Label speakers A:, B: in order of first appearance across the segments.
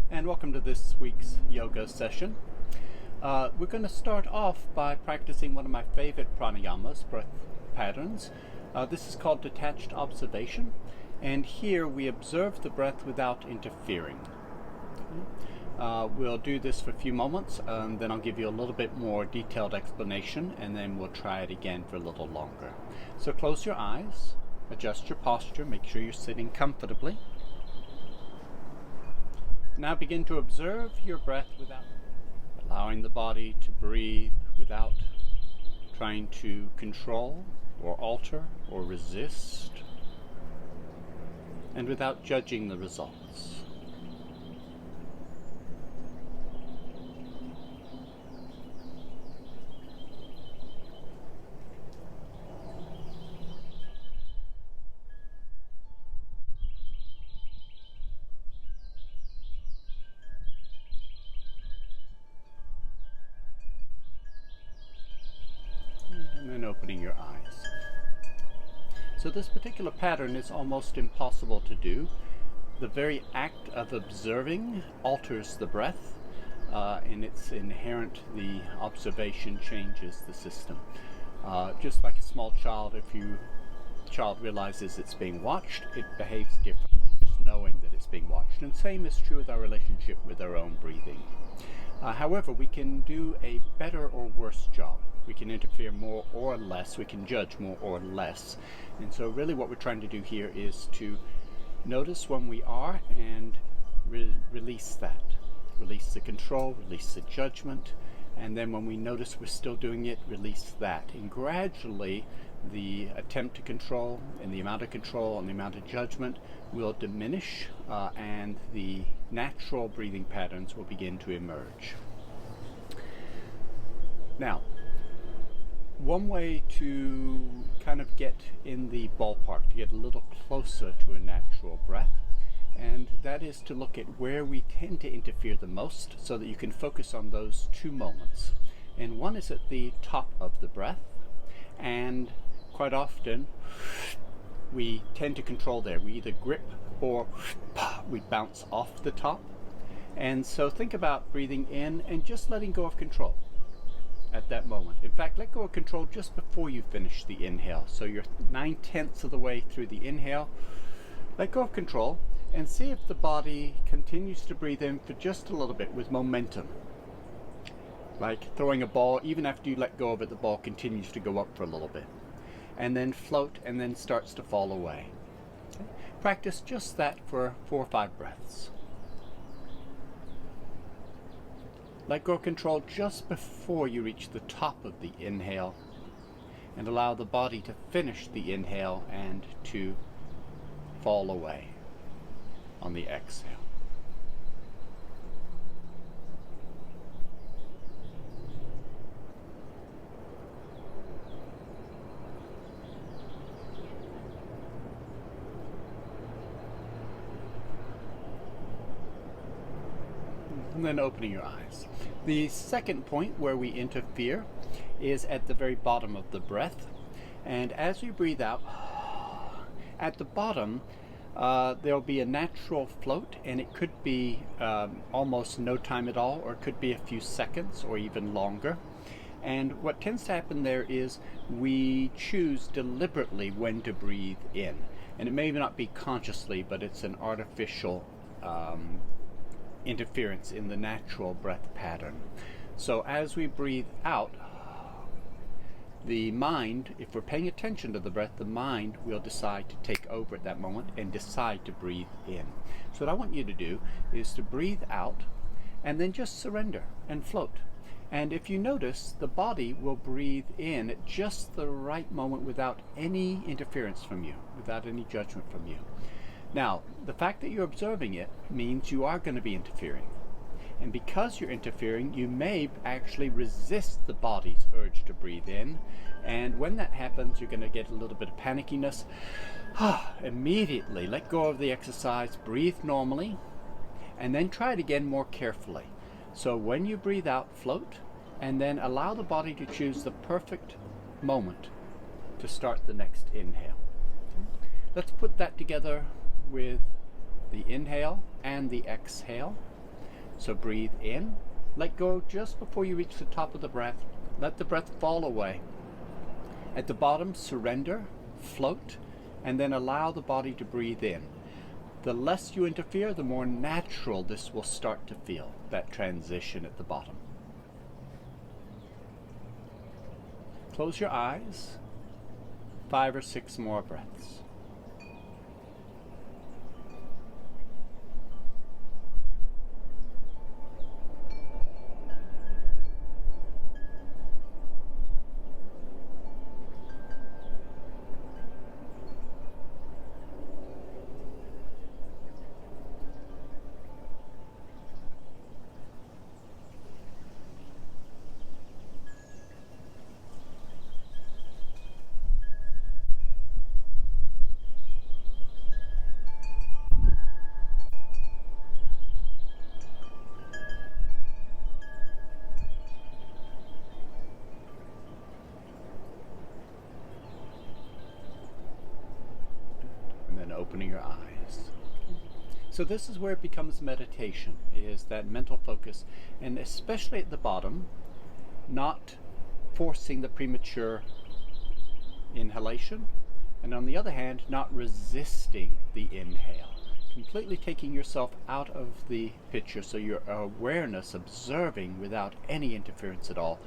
A: and welcome to this week's yoga session. We're going to start off by practicing one of my favorite pranayamas, breath patterns. This is called Detached observation, and here we observe the breath without interfering. We'll do this for a few moments, then I'll give you a little bit more detailed explanation, and then we'll try it again for a little longer. So close your eyes, adjust your posture, make sure you're sitting comfortably. Now begin to observe your breath without allowing the body to breathe, without trying to control or alter or resist, and without judging the results. And then opening your eyes. So this particular pattern is almost impossible to do. The very act of observing alters the breath, and it's inherent. The observation changes the system. Just like a small child, if the child realizes it's being watched, it behaves differently, just knowing that it's being watched. And same is true with our relationship with our own breathing. However, we can do a better or worse job. We can interfere more or less. We can judge more or less. And so really what we're trying to do here is to notice when we are and release that. Release the control, release the judgment, and then when we notice we're still doing it, release that. And gradually the attempt to control and the amount of control and the amount of judgment will diminish, and the natural breathing patterns will begin to emerge. Now, one way to kind of get in the ballpark, to get a little closer to a natural breath, and that is to look at where we tend to interfere the most so that you can focus on those two moments. And one is at the top of the breath, and quite often we tend to control there. We either grip or we bounce off the top. And so think about breathing in and just letting go of control at that moment. In fact, let go of control just before you finish the inhale. So you're 9/10 of the way through the inhale. Let go of control and see if the body continues to breathe in for just a little bit with momentum. Like throwing a ball, even after you let go of it, the ball continues to go up for a little bit. And then float, and then starts to fall away. Okay? Practice just that for 4 or 5 breaths. Let go of control just before you reach the top of the inhale, and allow the body to finish the inhale and to fall away on the exhale. And then opening your eyes. The second point where we interfere is at the very bottom of the breath. And as we breathe out, at the bottom, there'll be a natural float, and it could be almost no time at all, or it could be a few seconds or even longer. And what tends to happen there is we choose deliberately when to breathe in. And it may not be consciously, but it's an artificial interference in the natural breath pattern. So as we breathe out, the mind, if we're paying attention to the breath, the mind will decide to take over at that moment and decide to breathe in. So what I want you to do is to breathe out and then just surrender and float. And if you notice, the body will breathe in at just the right moment without any interference from you, without any judgment from you. Now, the fact that you're observing it means you are going to be interfering. And because you're interfering, you may actually resist the body's urge to breathe in. And when that happens, you're going to get a little bit of panickiness. Immediately let go of the exercise, breathe normally, and then try it again more carefully. So when you breathe out, float, and then allow the body to choose the perfect moment to start the next inhale. Let's put that together with the inhale and the exhale. So breathe in, let go just before you reach the top of the breath. Let the breath fall away. At the bottom, surrender, float, and then allow the body to breathe in. The less you interfere, the more natural this will start to feel, that transition at the bottom. Close your eyes. 5 or 6 more breaths. Opening your eyes. So this is where it becomes meditation, is that mental focus, and especially at the bottom, not forcing the premature inhalation, and on the other hand, not resisting the inhale, completely taking yourself out of the picture, so your awareness observing without any interference at all,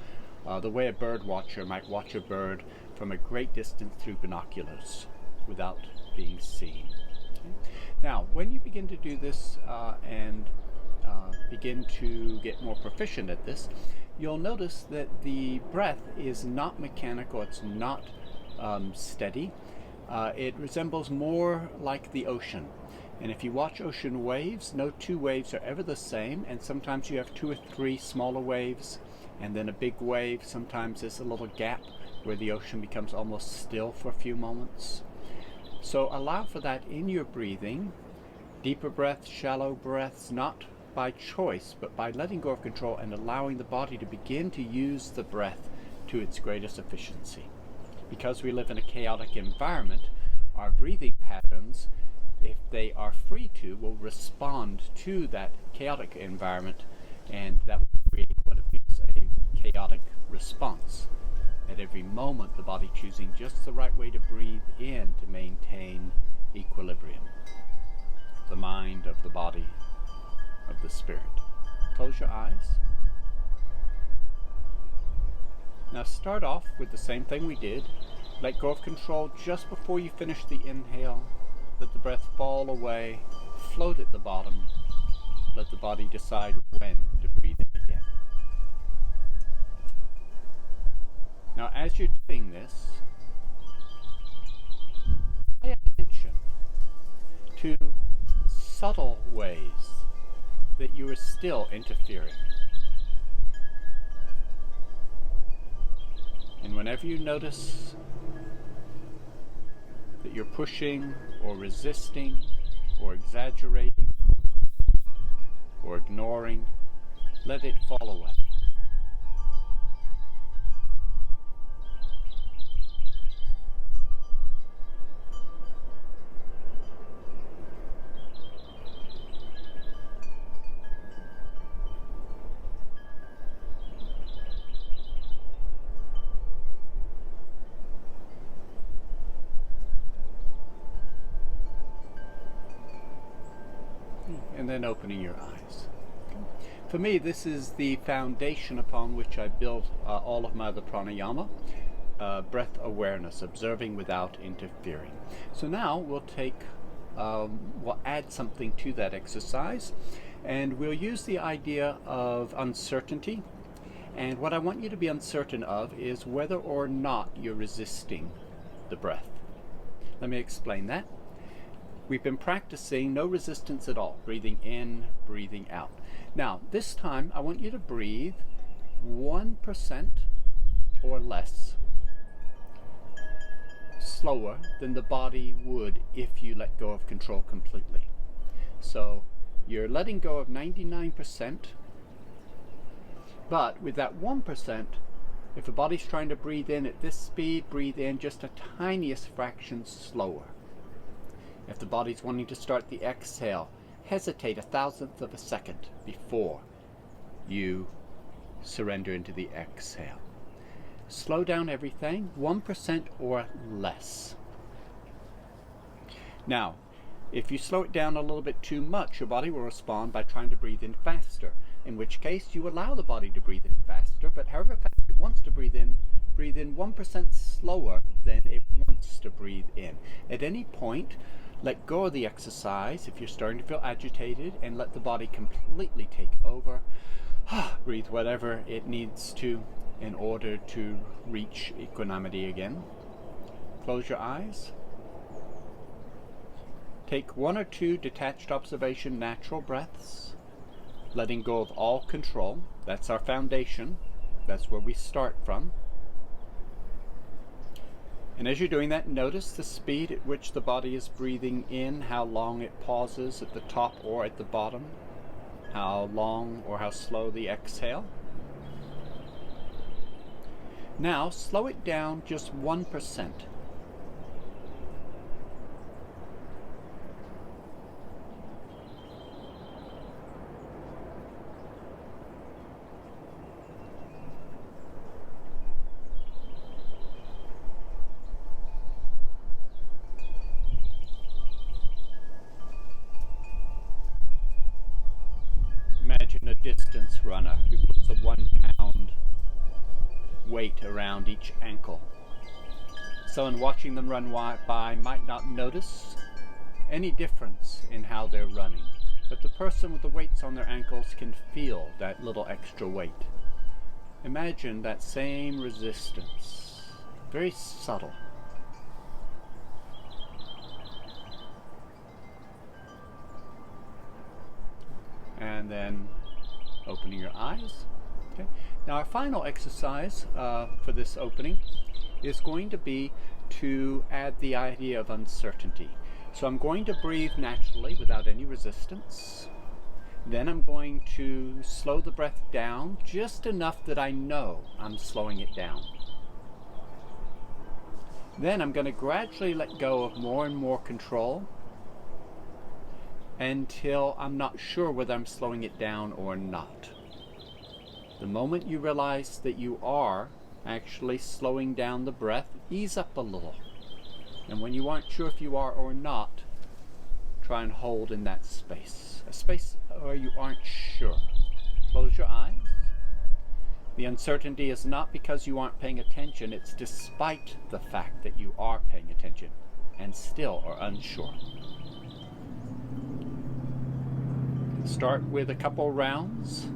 A: the way a bird watcher might watch a bird from a great distance through binoculars without being seen. Okay. Now, when you begin to do this and begin to get more proficient at this, you'll notice that the breath is not mechanical, it's not steady. It resembles more like the ocean. And if you watch ocean waves, no 2 waves are ever the same, and sometimes you have 2 or 3 smaller waves and then a big wave. Sometimes there's a little gap where the ocean becomes almost still for a few moments. So allow for that in your breathing. Deeper breaths, shallow breaths, not by choice, but by letting go of control and allowing the body to begin to use the breath to its greatest efficiency. Because we live in a chaotic environment, our breathing patterns, if they are free to, will respond to that chaotic environment, and that will create what appears a chaotic response. At every moment, the body choosing just the right way to breathe in to maintain equilibrium. The mind of the body of the spirit. Close your eyes. Now start off with the same thing we did. Let go of control just before you finish the inhale. Let the breath fall away. Float at the bottom. Let the body decide when to breathe in again. Now, as you're doing this, pay attention to subtle ways that you are still interfering. And whenever you notice that you're pushing or resisting or exaggerating or ignoring, let it fall away. And then opening your eyes. For me, this is the foundation upon which I build all of my other pranayama, breath awareness, observing without interfering. So now we'll add something to that exercise, and we'll use the idea of uncertainty. And what I want you to be uncertain of is whether or not you're resisting the breath. Let me explain that. We've been practicing no resistance at all, breathing in, breathing out. Now, this time I want you to breathe 1% or less slower than the body would if you let go of control completely. So you're letting go of 99%, but with that 1%, if the body's trying to breathe in at this speed, breathe in just a tiniest fraction slower. If the body's wanting to start the exhale hesitate a thousandth of a second before you surrender into the exhale. Slow down everything, 1% or less. Now, if you slow it down a little bit too much, your body will respond by trying to breathe in faster, in which case you allow the body to breathe in faster, but however fast it wants to breathe in 1% slower than it wants to breathe in. At any point, let go of the exercise if you're starting to feel agitated and let the body completely take over. Breathe whatever it needs to in order to reach equanimity again. Close your eyes. Take 1 or 2 detached observation natural breaths, letting go of all control. That's our foundation. That's where we start from. And as you're doing that, notice the speed at which the body is breathing in, how long it pauses at the top or at the bottom, how long or how slow the exhale. Now, slow it down just 1%. Imagine a distance runner who puts a 1 pound weight around each ankle. Someone watching them run by might not notice any difference in how they're running, but the person with the weights on their ankles can feel that little extra weight. Imagine that same resistance, very subtle. And then opening your eyes. Okay. Now our final exercise for this opening is going to be to add the idea of uncertainty. So I'm going to breathe naturally without any resistance. Then I'm going to slow the breath down just enough that I know I'm slowing it down. Then I'm going to gradually let go of more and more control until I'm not sure whether I'm slowing it down or not. The moment you realize that you are actually slowing down the breath, ease up a little. And when you aren't sure if you are or not, try and hold in that space. A space where you aren't sure. Close your eyes. The uncertainty is not because you aren't paying attention, it's despite the fact that you are paying attention and still are unsure. Start with a couple rounds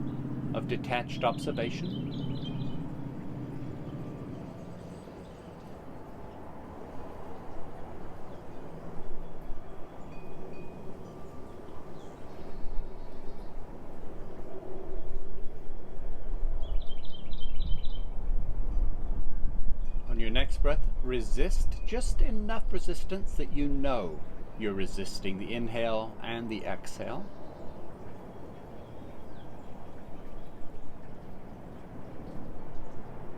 A: of detached observation. On your next breath, resist just enough resistance that you know you're resisting the inhale and the exhale.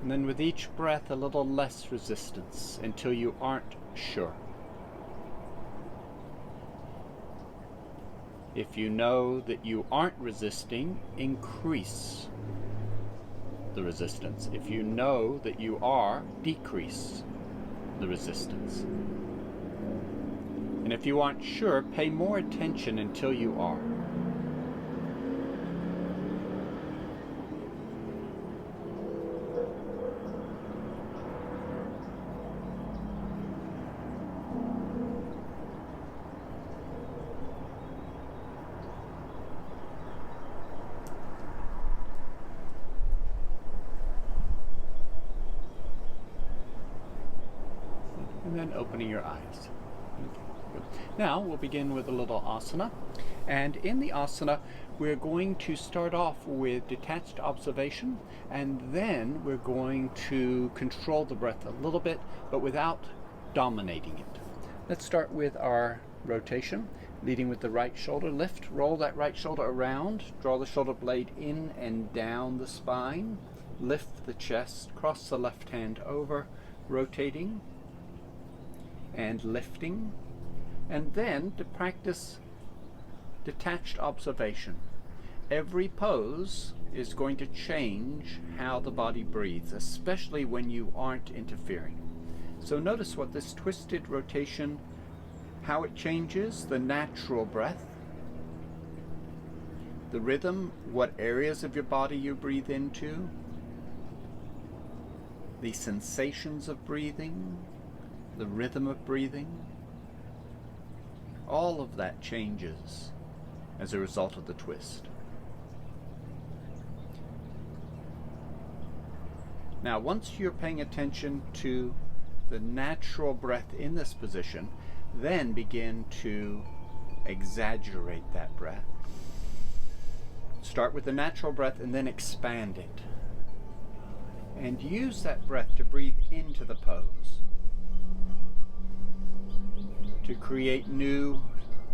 A: And then with each breath, a little less resistance until you aren't sure. If you know that you aren't resisting, increase the resistance. If you know that you are, decrease the resistance. And if you aren't sure, pay more attention until you are. And then opening your eyes. Good. Now we'll begin with a little asana. And in the asana, we're going to start off with detached observation, and then we're going to control the breath a little bit, but without dominating it. Let's start with our rotation, leading with the right shoulder. Lift, roll that right shoulder around, draw the shoulder blade in and down the spine, lift the chest, cross the left hand over, rotating and lifting. And then to practice detached observation. Every pose is going to change how the body breathes, especially when you aren't interfering. So notice what this twisted rotation, how it changes the natural breath, the rhythm, what areas of your body you breathe into, the sensations of breathing, the rhythm of breathing. All of that changes as a result of the twist. Now, once you're paying attention to the natural breath in this position, then begin to exaggerate that breath. Start with the natural breath and then expand it. And use that breath to breathe into the pose, to create new,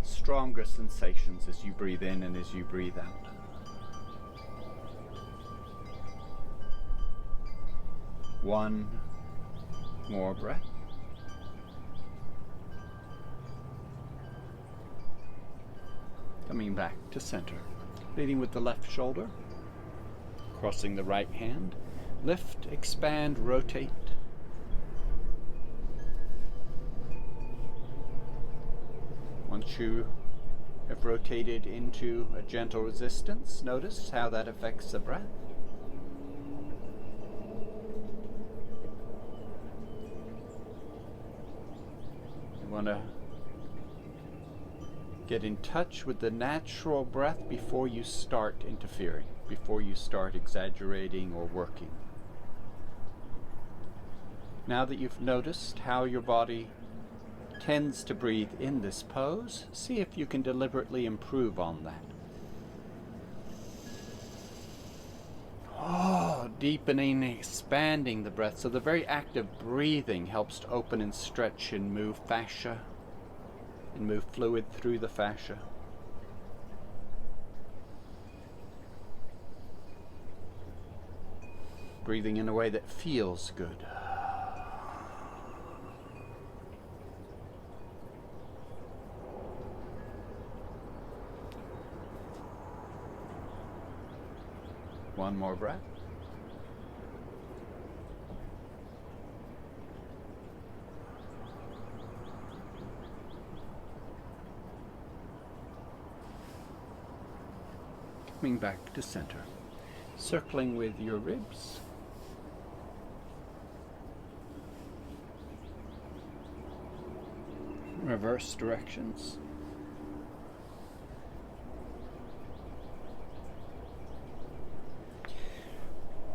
A: stronger sensations as you breathe in and as you breathe out. One more breath. Coming back to center. Leading with the left shoulder, crossing the right hand. Lift, expand, rotate. Once you have rotated into a gentle resistance, notice how that affects the breath. You want to get in touch with the natural breath before you start interfering, before you start exaggerating or working. Now that you've noticed how your body tends to breathe in this pose, see if you can deliberately improve on that. Deepening, expanding the breath. So the very act of breathing helps to open and stretch and move fascia and move fluid through the fascia. Breathing in a way that feels good. One more breath. Coming back to center. Circling with your ribs. Reverse directions.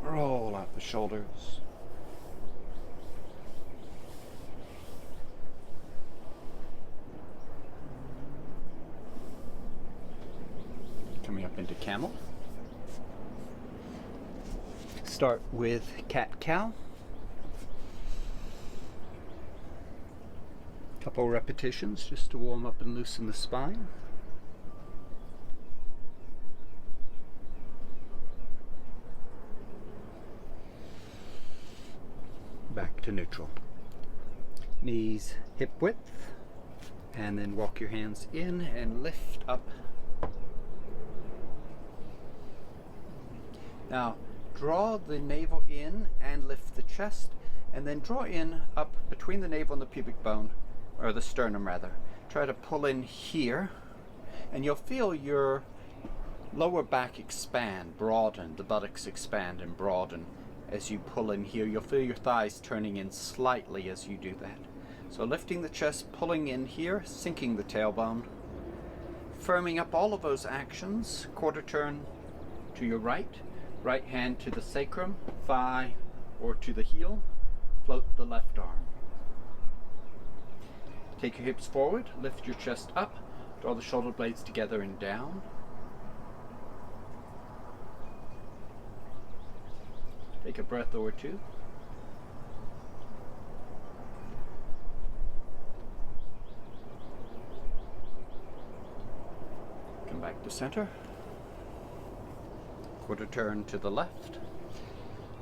A: Roll out the shoulders. Coming up into camel. Start with cat-cow. Couple repetitions just to warm up and loosen the spine. Back to neutral. Knees hip width, and then walk your hands in and lift up. Now draw the navel in and lift the chest, and then draw in up between the navel and the pubic bone, or the sternum rather. Try to pull in here, and you'll feel your lower back expand, broaden, the buttocks expand and broaden. As you pull in here, you'll feel your thighs turning in slightly as you do that. So lifting the chest, pulling in here, sinking the tailbone, firming up all of those actions. Quarter turn to your right, right hand to the sacrum, thigh, or to the heel. Float the left arm. Take your hips forward, lift your chest up, draw the shoulder blades together and down. Take a breath or two. Come back to center. Quarter turn to the left.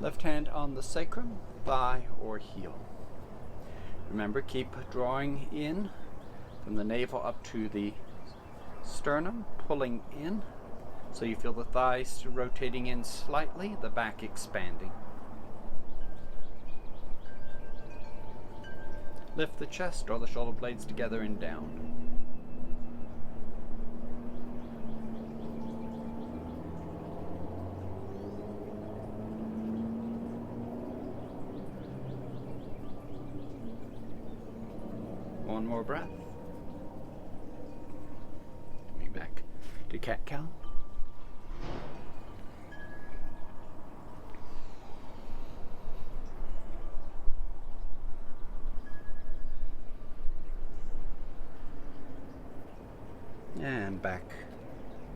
A: Left hand on the sacrum, thigh, or heel. Remember, keep drawing in from the navel up to the sternum, pulling in. So you feel the thighs rotating in slightly, the back expanding. Lift the chest, draw the shoulder blades together and down. One more breath. Coming back to cat-cow. And back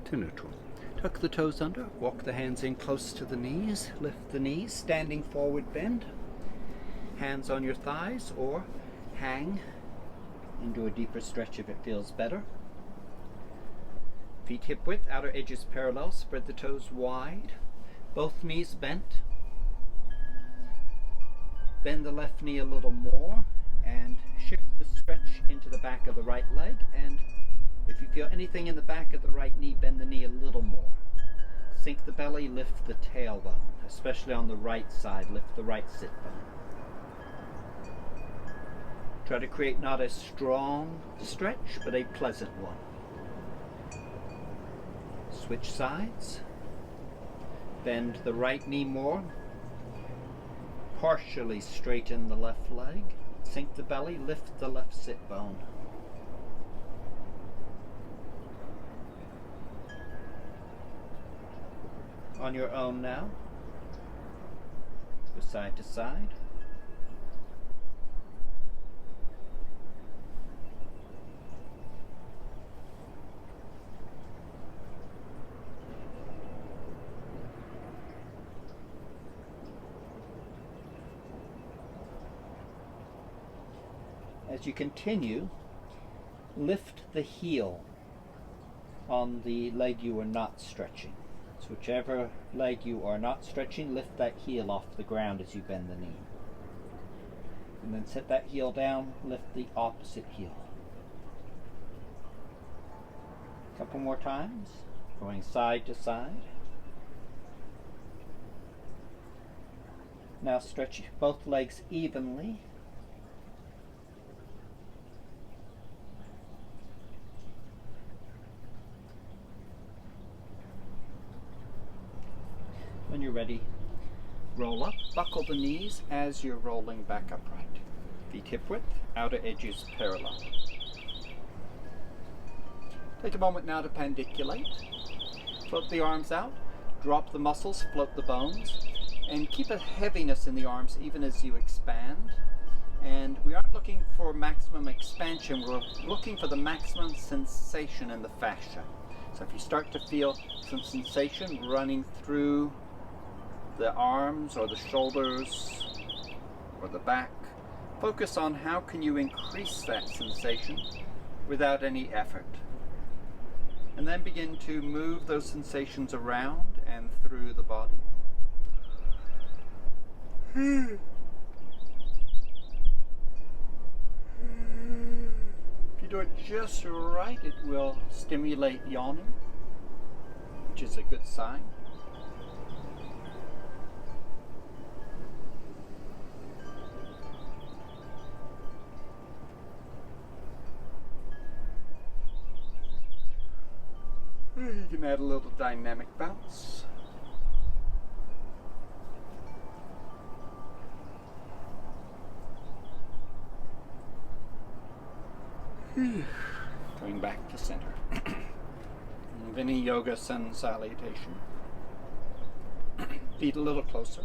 A: to neutral. Tuck the toes under, walk the hands in close to the knees, lift the knees, standing forward bend. Hands on your thighs or hang and do a deeper stretch if it feels better. Feet hip width, outer edges parallel, spread the toes wide, both knees bent. Bend the left knee a little more and shift the stretch into the back of the right leg, and if you feel anything in the back of the right knee, bend the knee a little more. Sink the belly, lift the tailbone, especially on the right side, lift the right sit bone. Try to create not a strong stretch, but a pleasant one. Switch sides. Bend the right knee more. Partially straighten the left leg. Sink the belly, lift the left sit bone. On your own now. Go side to side. As you continue, lift the heel on the leg you are not stretching. So whichever leg you are not stretching, lift that heel off the ground as you bend the knee. And then set that heel down, lift the opposite heel. A couple more times, going side to side. Now stretch both legs evenly. When you're ready, roll up, buckle the knees as you're rolling back upright. Feet hip width, outer edges parallel. Take a moment now to pandiculate. Float the arms out, drop the muscles, float the bones, and keep a heaviness in the arms even as you expand. And we aren't looking for maximum expansion, we're looking for the maximum sensation in the fascia. So if you start to feel some sensation running through the arms or the shoulders or the back, focus on how can you increase that sensation without any effort. And then begin to move those sensations around and through the body. If you do it just right, it will stimulate yawning, which is a good sign. You can add a little dynamic bounce. Going back to center. Vinyasa Sun Salutation. Feet a little closer.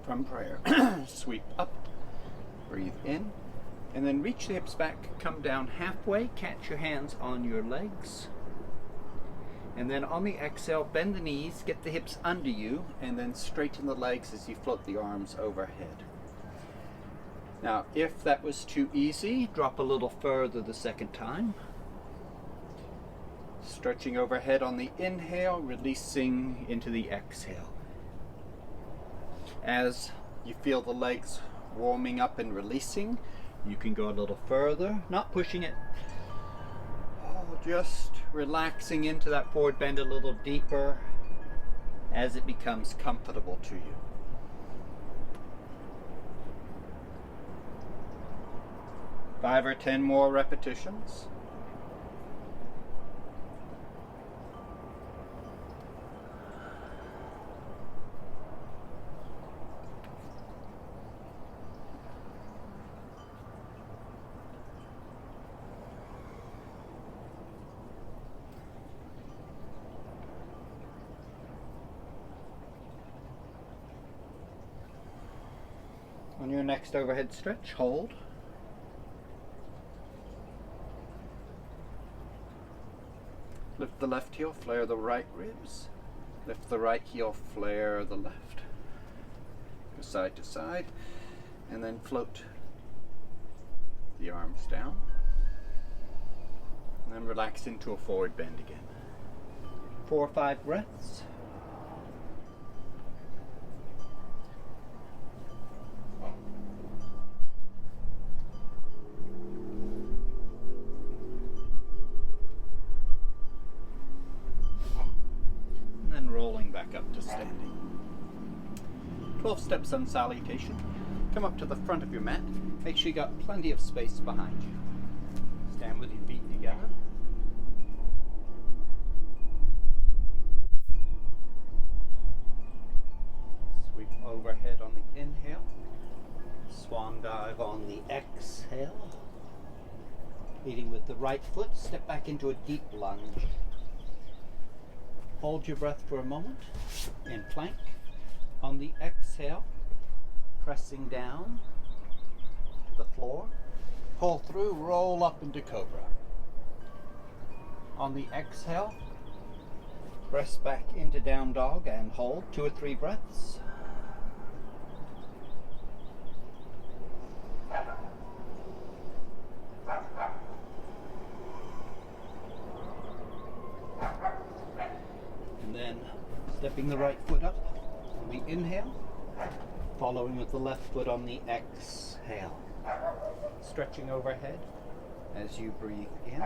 A: From prayer. Sweep up. Breathe in. And then reach the hips back, come down halfway, catch your hands on your legs. And then on the exhale, bend the knees, get the hips under you, and then straighten the legs as you float the arms overhead. Now, if that was too easy, drop a little further the second time. Stretching overhead on the inhale, releasing into the exhale. As you feel the legs warming up and releasing, you can go a little further, not pushing it Just relaxing into that forward bend a little deeper as it becomes comfortable to you. Five or 10 more repetitions. On your next overhead stretch, hold. Lift the left heel, flare the right ribs. Lift the right heel, flare the left. Go side to side, and then float the arms down. And then relax into a forward bend again. 4 or 5 breaths. Back up to standing. 12 steps on salutation. Come up to the front of your mat. Make sure you got plenty of space behind you. Stand with your feet together. Sweep overhead on the inhale. Swan dive on the exhale. Leading with the right foot, step back into a deep lunge. Hold your breath for a moment in plank. On the exhale, pressing down to the floor. Pull through, roll up into cobra. On the exhale, press back into down dog and hold 2 or 3 breaths. Stepping the right foot up on the inhale, following with the left foot on the exhale. Stretching overhead as you breathe in.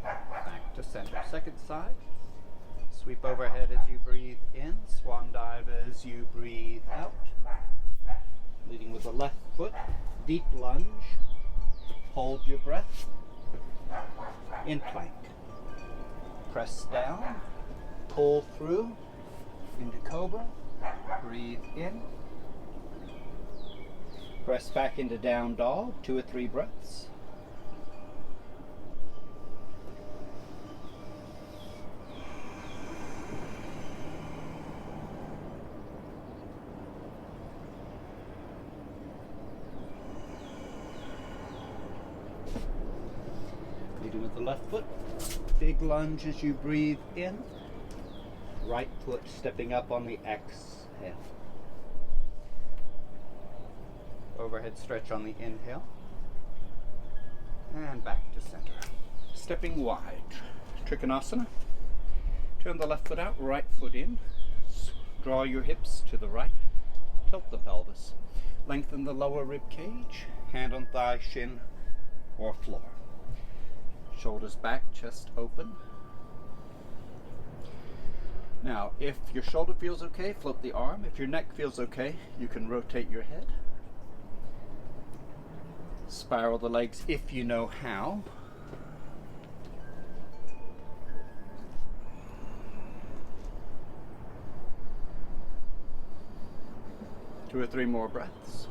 A: Back to center. Second side. Sweep overhead as you breathe in. Swan dive as you breathe out. Leading with the left foot. Deep lunge. Hold your breath. In plank. Press down. Pull through into cobra, breathe in, press back into down dog, 2 or 3 breaths. Leading with the left foot, big lunge as you breathe in. Right foot stepping up on the exhale. Overhead stretch on the inhale. And back to center. Stepping wide. Trikonasana. Turn the left foot out, right foot in. Draw your hips to the right. Tilt the pelvis. Lengthen the lower rib cage. Hand on thigh, shin, or floor. Shoulders back, chest open. Now, if your shoulder feels okay, float the arm. If your neck feels okay, you can rotate your head. Spiral the legs if you know how. Two or 3 more breaths.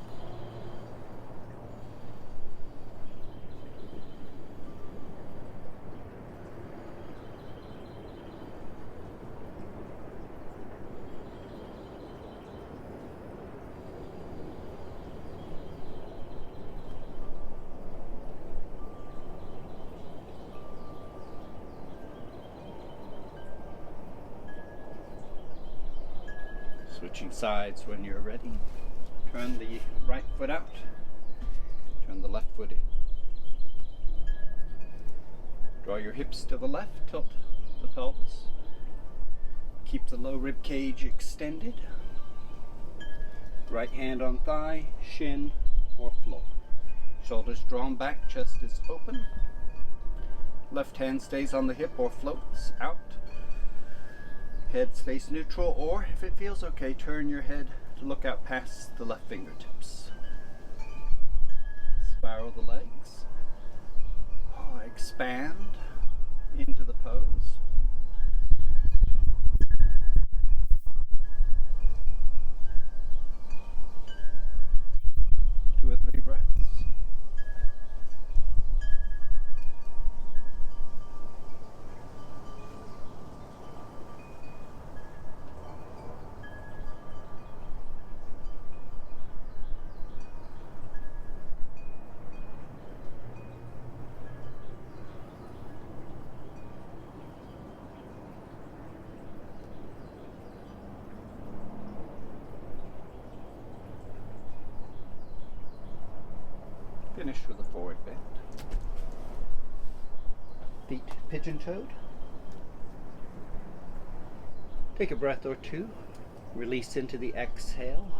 A: Switching sides when you're ready. Turn the right foot out. Turn the left foot in. Draw your hips to the left. Tilt the pelvis. Keep the low rib cage extended. Right hand on thigh, shin, or floor. Shoulders drawn back, chest is open. Left hand stays on the hip or floats out. Head stays neutral, or if it feels okay, turn your head to look out past the left fingertips. Spiral the legs. Expand into the pose. Two or three breaths. Finish with a forward bend. Feet pigeon-toed. Take a breath or two. Release into the exhale.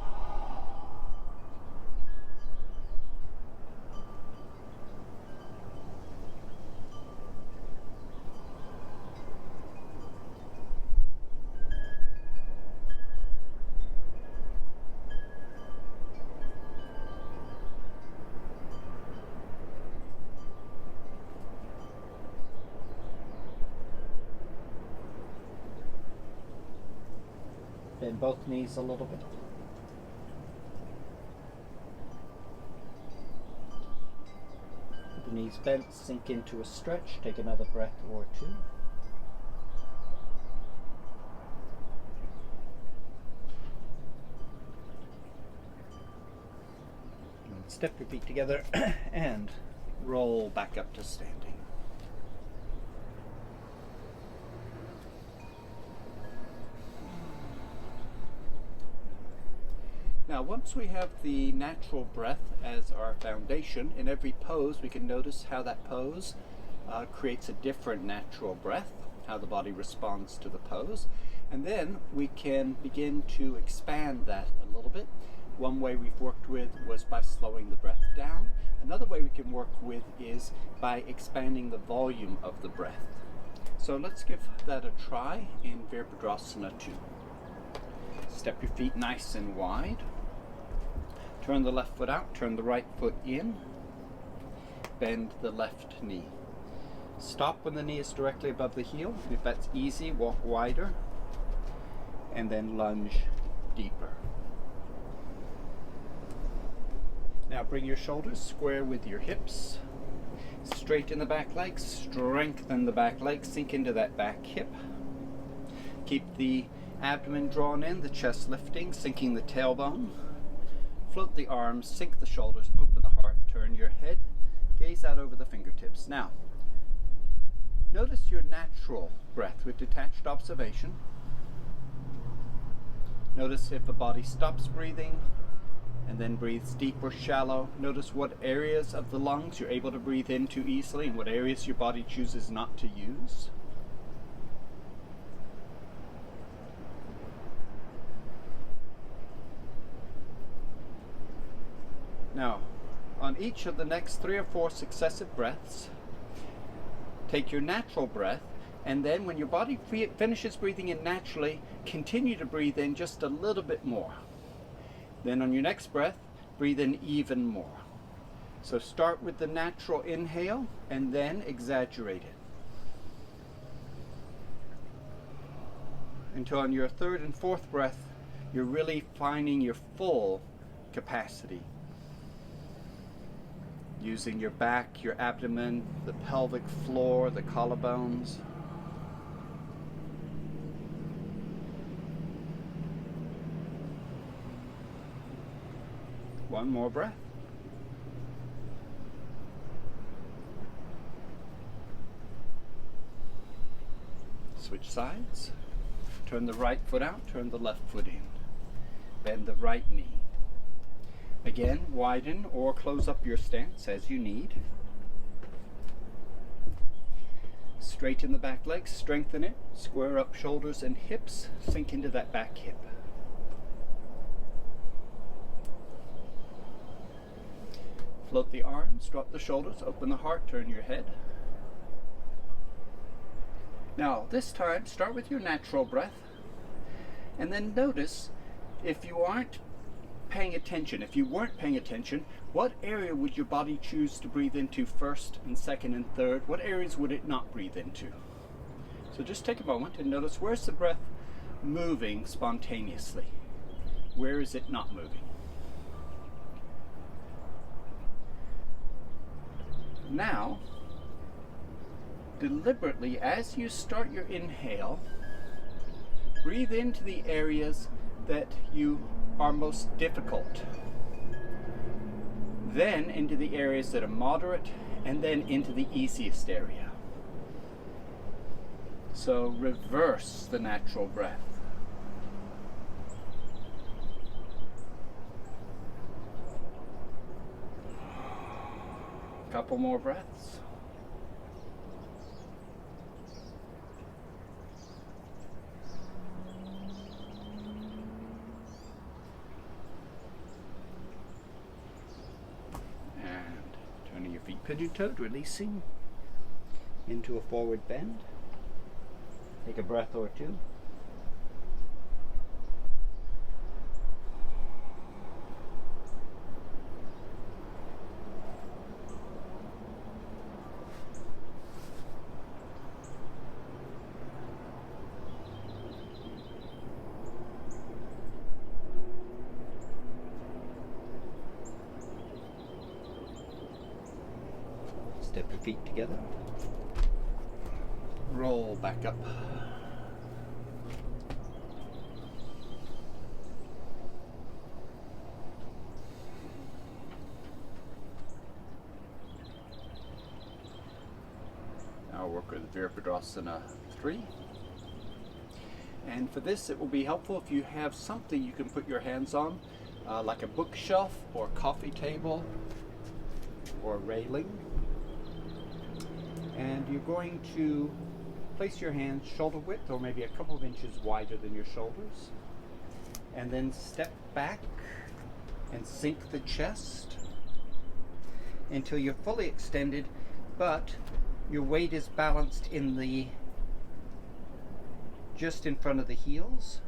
A: Bend both knees a little bit. With the knees bent, sink into a stretch. Take another breath or two. And step your feet together and roll back up to standing. Now, once we have the natural breath as our foundation, in every pose we can notice how that pose creates a different natural breath, how the body responds to the pose, and then we can begin to expand that a little bit. One way we've worked with was by slowing the breath down. Another way we can work with is by expanding the volume of the breath. So let's give that a try in Virabhadrasana 2. Step your feet nice and wide. Turn the left foot out, turn the right foot in. Bend the left knee. Stop when the knee is directly above the heel. If that's easy, walk wider. And then lunge deeper. Now bring your shoulders square with your hips. Straighten the back legs, strengthen the back legs, sink into that back hip. Keep the abdomen drawn in, the chest lifting, sinking the tailbone. Float the arms, sink the shoulders, open the heart, turn your head, gaze out over the fingertips. Now, notice your natural breath with detached observation. Notice if the body stops breathing and then breathes deep or shallow. Notice what areas of the lungs you're able to breathe into easily and what areas your body chooses not to use. Now, on each of the next 3 or 4 successive breaths, take your natural breath, and then when your body finishes breathing in naturally, continue to breathe in just a little bit more. Then on your next breath, breathe in even more. So start with the natural inhale, and then exaggerate it. Until on your 3rd and 4th breath, you're really finding your full capacity. Using your back, your abdomen, the pelvic floor, the collarbones. One more breath. Switch sides. Turn the right foot out, turn the left foot in. Bend the right knee. Again, widen or close up your stance as you need. Straighten the back legs, strengthen it, square up shoulders and hips, sink into that back hip. Float the arms, drop the shoulders, open the heart, turn your head. Now, this time, start with your natural breath, and then notice if you weren't paying attention, what area would your body choose to breathe into first and second and third? What areas would it not breathe into? So just take a moment and notice, where's the breath moving spontaneously? Where is it not moving? Now, deliberately, as you start your inhale, breathe into the areas that you are most difficult, then into the areas that are moderate, and then into the easiest area. So reverse the natural breath. Couple more breaths. Turning your feet pigeon-toed, releasing into a forward bend. Take a breath or two. Step your feet together. Roll back up. Now work with Virabhadrasana 3. And for this, it will be helpful if you have something you can put your hands on, like a bookshelf or a coffee table or a railing. And you're going to place your hands shoulder width or maybe a couple of inches wider than your shoulders. And then step back and sink the chest until you're fully extended, but your weight is balanced in the just in front of the heels,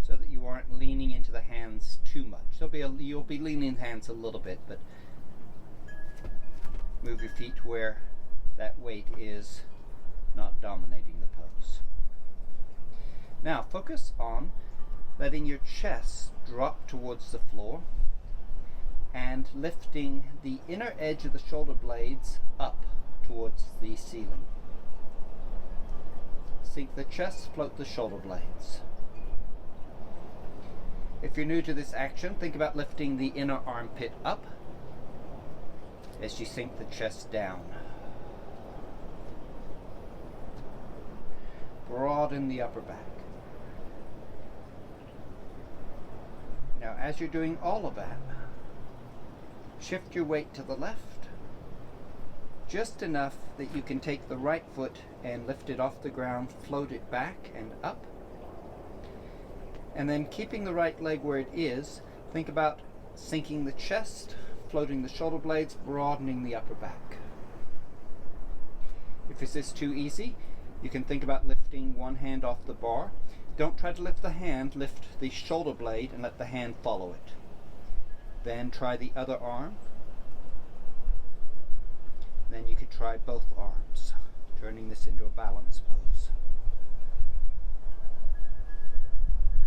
A: so that you aren't leaning into the hands too much. You'll be leaning the hands a little bit, but move your feet where that weight is not dominating the pose. Now focus on letting your chest drop towards the floor and lifting the inner edge of the shoulder blades up towards the ceiling. Sink the chest, float the shoulder blades. If you're new to this action, think about lifting the inner armpit up as you sink the chest down. Broaden the upper back. Now, as you're doing all of that, shift your weight to the left, just enough that you can take the right foot and lift it off the ground, float it back and up. And then keeping the right leg where it is, think about sinking the chest, floating the shoulder blades, broadening the upper back. If this is too easy, you can think about lifting one hand off the bar. Don't try to lift the hand, lift the shoulder blade and let the hand follow it. Then try the other arm. Then you could try both arms, turning this into a balance pose.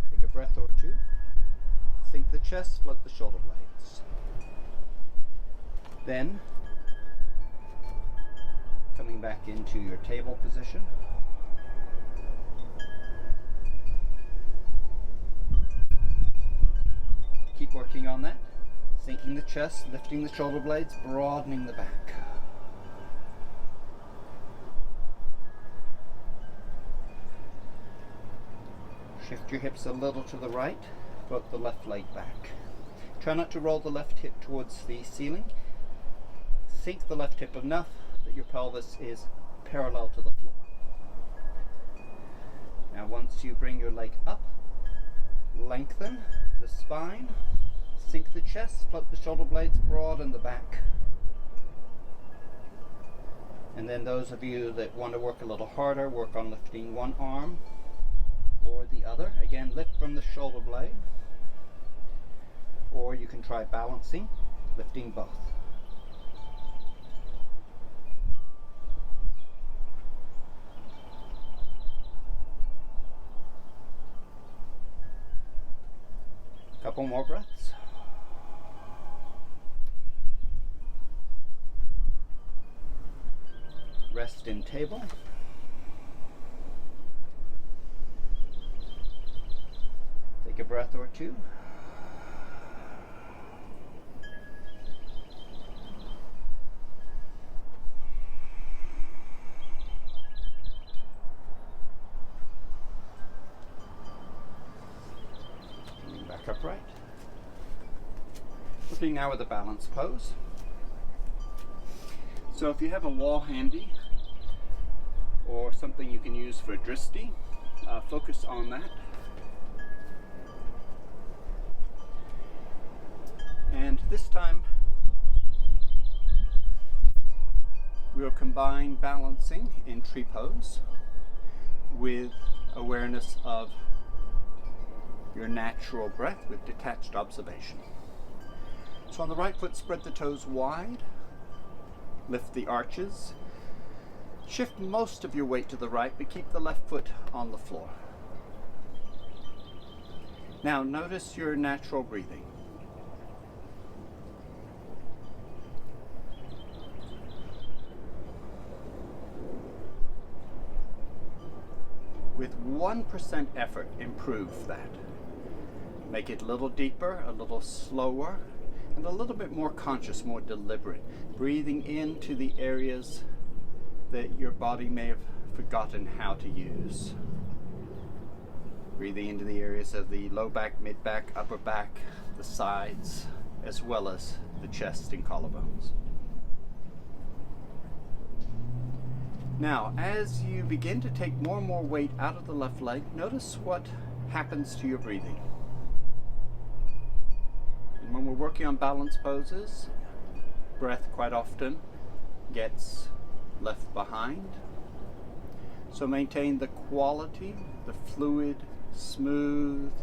A: Take a breath or two. Sink the chest, float the shoulder blades. Then, coming back into your table position. Keep working on that. Sinking the chest, lifting the shoulder blades, broadening the back. Shift your hips a little to the right, float the left leg back. Try not to roll the left hip towards the ceiling. Sink the left hip enough that your pelvis is parallel to the floor. Now once you bring your leg up, lengthen the spine, sink the chest, float the shoulder blades, broaden the back. And then those of you that want to work a little harder, work on lifting one arm or the other. Again, lift from the shoulder blade, or you can try balancing, lifting both. Couple more breaths. Rest in table. Take a breath or two. Coming back upright. Looking now at the balance pose. So if you have a wall handy, or something you can use for dristi, focus on that. And this time we'll combine balancing in tree pose with awareness of your natural breath with detached observation. So on the right foot, spread the toes wide, lift the arches. Shift most of your weight to the right, but keep the left foot on the floor. Now notice your natural breathing. With 1% effort, improve that. Make it a little deeper, a little slower, and a little bit more conscious, more deliberate. Breathing into the areas that your body may have forgotten how to use. Breathing into the areas of the low back, mid back, upper back, the sides, as well as the chest and collarbones. Now, as you begin to take more and more weight out of the left leg, notice what happens to your breathing. And when we're working on balance poses, breath quite often gets left behind. So maintain the quality, the fluid, smooth,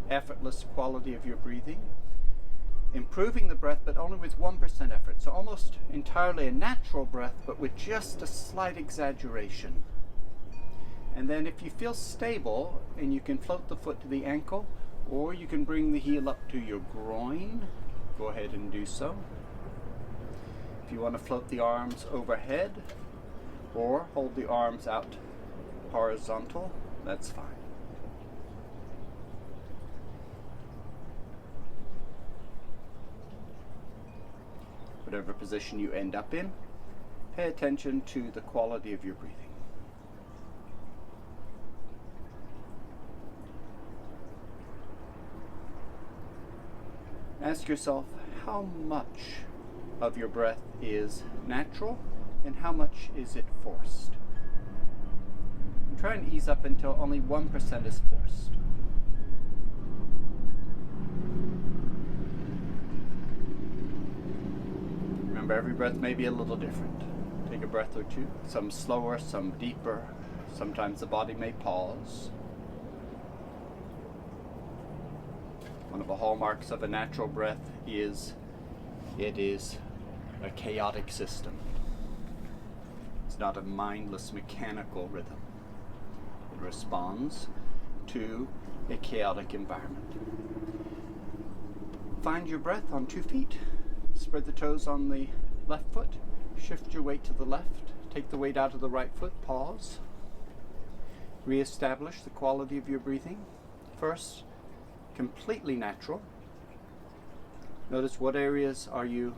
A: effortless quality of your breathing. Improving the breath, but only with 1% effort. So almost entirely a natural breath, but with just a slight exaggeration. And then if you feel stable and you can float the foot to the ankle, or you can bring the heel up to your groin, go ahead and do so. If you want to float the arms overhead or hold the arms out horizontal, that's fine. Whatever position you end up in, pay attention to the quality of your breathing. Ask yourself how much of your breath is natural and how much is it forced. And try and ease up until only 1% is forced. Remember, every breath may be a little different. Take a breath or two, some slower, some deeper. Sometimes the body may pause. One of the hallmarks of a natural breath is it is a chaotic system. It's not a mindless mechanical rhythm. It responds to a chaotic environment. Find your breath on 2 feet. Spread the toes on the left foot. Shift your weight to the left. Take the weight out of the right foot. Pause. Reestablish the quality of your breathing. First, completely natural. Notice what areas are you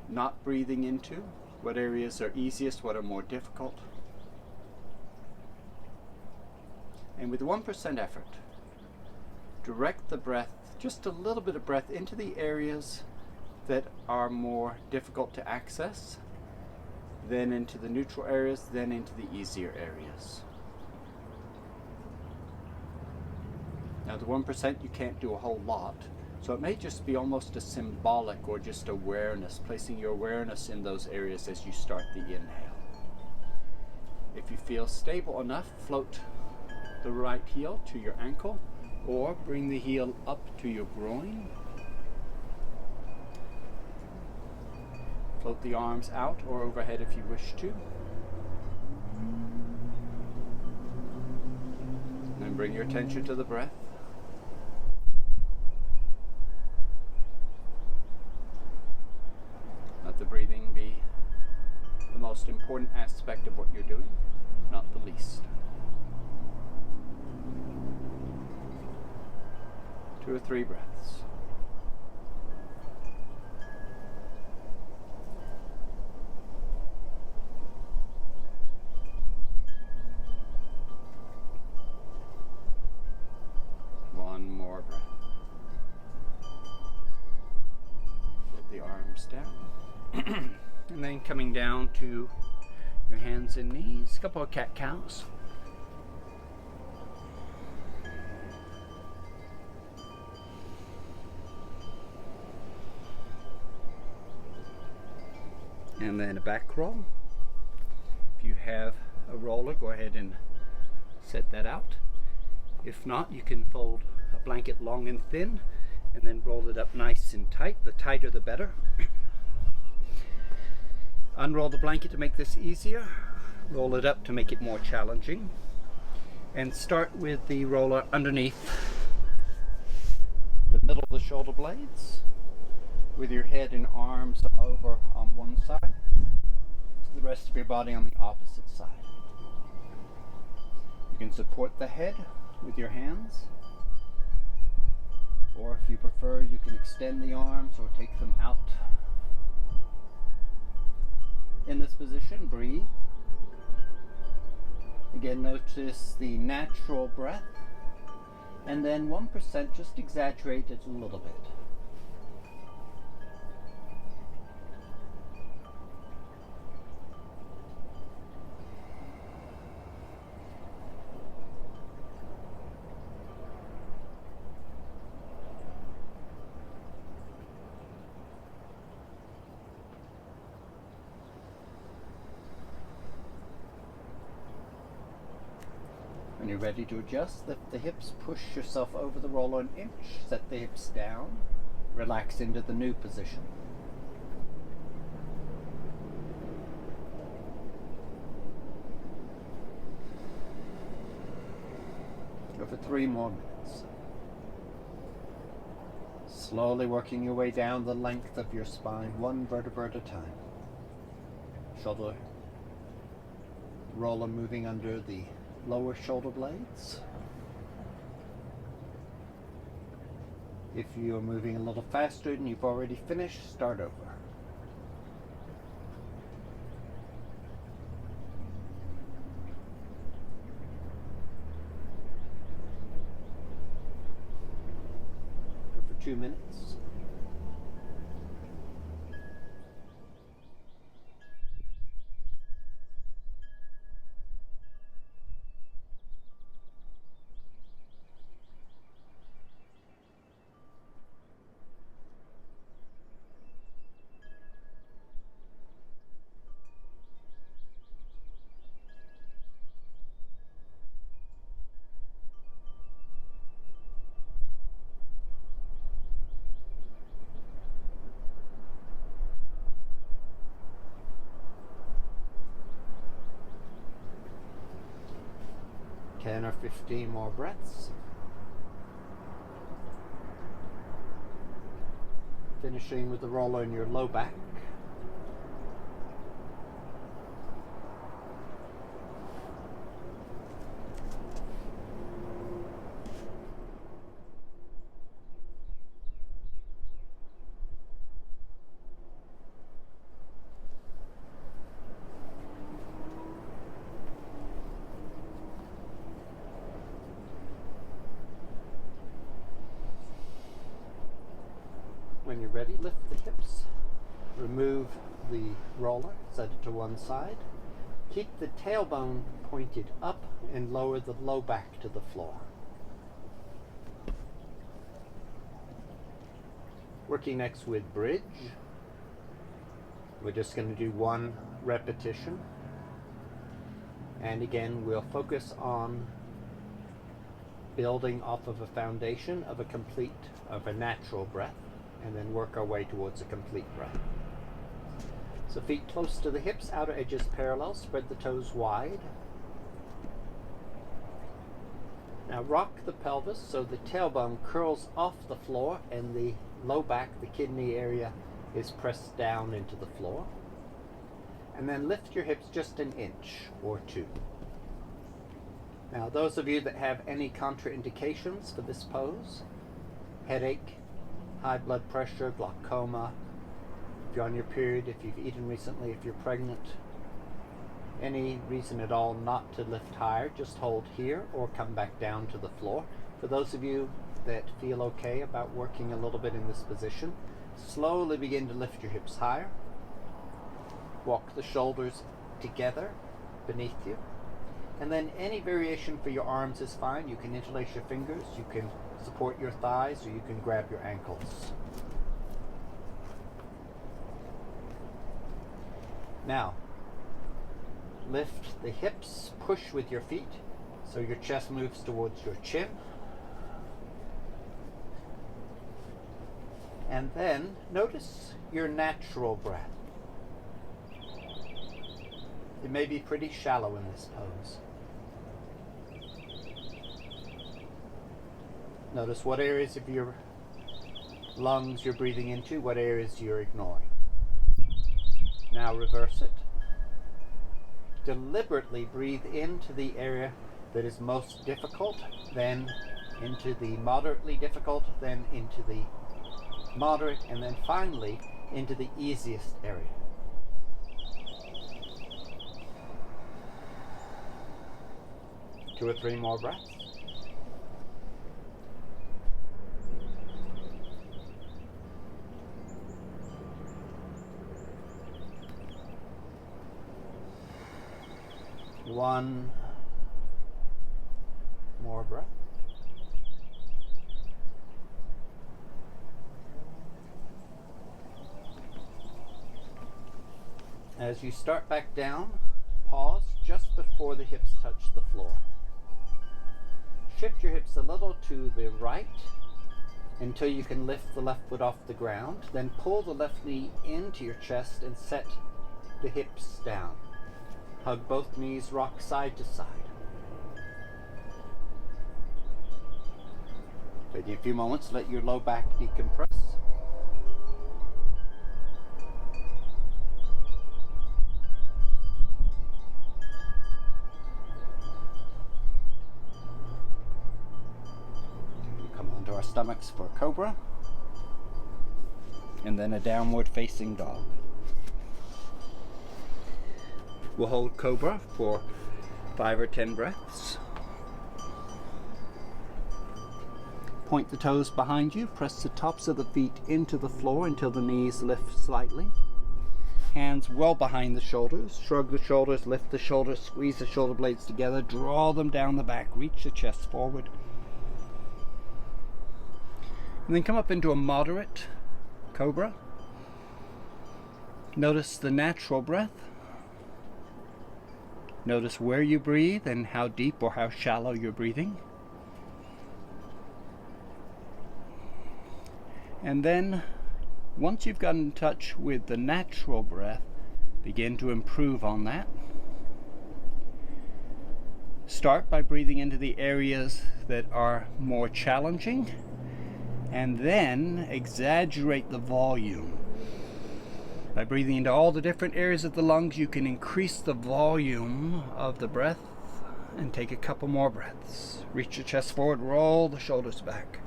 A: not breathing into, what areas are easiest, what are more difficult. And with 1% effort, direct the breath, just a little bit of breath, into the areas that are more difficult to access, then into the neutral areas, then into the easier areas. Now the 1%, you can't do a whole lot, So it may just be almost a symbolic or just awareness, placing your awareness in those areas as you start the inhale. If you feel stable enough, float the right heel to your ankle or bring the heel up to your groin. Float the arms out or overhead if you wish to. And then bring your attention to the breath. Let the breathing be the most important aspect of what you're doing, not the least. 2 or 3 breaths. One more breath. Put the arms down. And then coming down to your hands and knees, a couple of cat-cows. And then a back roll. If you have a roller, go ahead and set that out. If not, you can fold a blanket long and thin and then roll it up nice and tight. The tighter the better. Unroll the blanket to make this easier. Roll it up to make it more challenging. And start with the roller underneath the middle of the shoulder blades, with your head and arms over on one side, the rest of your body on the opposite side. You can support the head with your hands, or if you prefer, you can extend the arms or take them out. In this position, breathe. Again, notice the natural breath, and then 1%, just exaggerate it a little bit. When you're ready to adjust, lift the hips, push yourself over the roller an inch, set the hips down, relax into the new position. Go for 3 more minutes. Slowly working your way down the length of your spine, 1 vertebra at a time. Shoulder roller moving under the lower shoulder blades. If you are moving a little faster and you've already finished, start over. Go for 2 minutes. Ten or 15 more breaths. Finishing with the roller in your low back. When you're ready, lift the hips, remove the roller, set it to one side. Keep the tailbone pointed up and lower the low back to the floor. Working next with bridge. We're just going to do one repetition. And again, we'll focus on building off of a foundation of a natural breath, and then work our way towards a complete breath. So feet close to the hips, outer edges parallel, spread the toes wide. Now rock the pelvis so the tailbone curls off the floor and the low back, the kidney area, is pressed down into the floor. And then lift your hips just an inch or two. Now those of you that have any contraindications for this pose, headache, high blood pressure, glaucoma, if you're on your period, if you've eaten recently, if you're pregnant, any reason at all not to lift higher, just hold here or come back down to the floor. For those of you that feel okay about working a little bit in this position, slowly begin to lift your hips higher. Walk the shoulders together beneath you. And then any variation for your arms is fine. You can interlace your fingers, you can support your thighs, or you can grab your ankles. Now, lift the hips, push with your feet, so your chest moves towards your chin. And then notice your natural breath. It may be pretty shallow in this pose. Notice what areas of your lungs you're breathing into, what areas you're ignoring. Now reverse it. Deliberately breathe into the area that is most difficult, then into the moderately difficult, then into the moderate, and then finally into the easiest area. Two or three more breaths. One more breath. As you start back down, pause just before the hips touch the floor. Shift your hips a little to the right until you can lift the left foot off the ground. Then pull the left knee into your chest and set the hips down. Hug both knees, rock side to side. Taking a few moments, let your low back decompress. Come onto our stomachs for cobra, and then a downward facing dog. We'll hold cobra for 5 or 10 breaths. Point the toes behind you, press the tops of the feet into the floor until the knees lift slightly. Hands well behind the shoulders, shrug the shoulders, lift the shoulders, squeeze the shoulder blades together, draw them down the back, reach the chest forward. And then come up into a moderate cobra. Notice the natural breath. Notice where you breathe and how deep or how shallow you're breathing. And then, once you've gotten in touch with the natural breath, begin to improve on that. Start by breathing into the areas that are more challenging, and then exaggerate the volume. By breathing into all the different areas of the lungs, you can increase the volume of the breath and take a couple more breaths. Reach your chest forward, roll the shoulders back.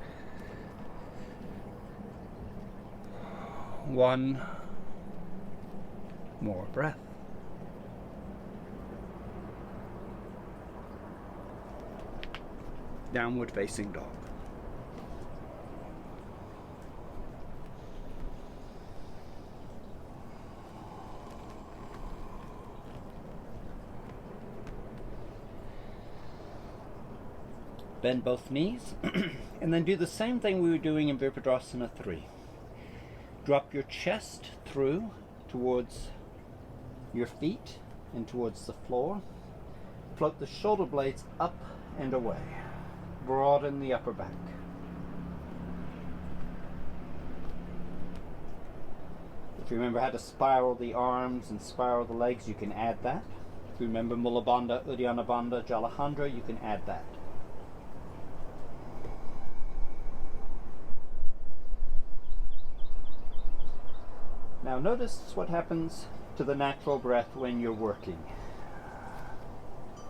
A: One more breath. Downward facing dog. Bend both knees, and then do the same thing we were doing in Virabhadrasana 3. Drop your chest through towards your feet and towards the floor. Float the shoulder blades up and away. Broaden the upper back. If you remember how to spiral the arms and spiral the legs, you can add that. If you remember Mula Bandha, Uddiyana Bandha, Jalandhara, you can add that. Now notice what happens to the natural breath when you're working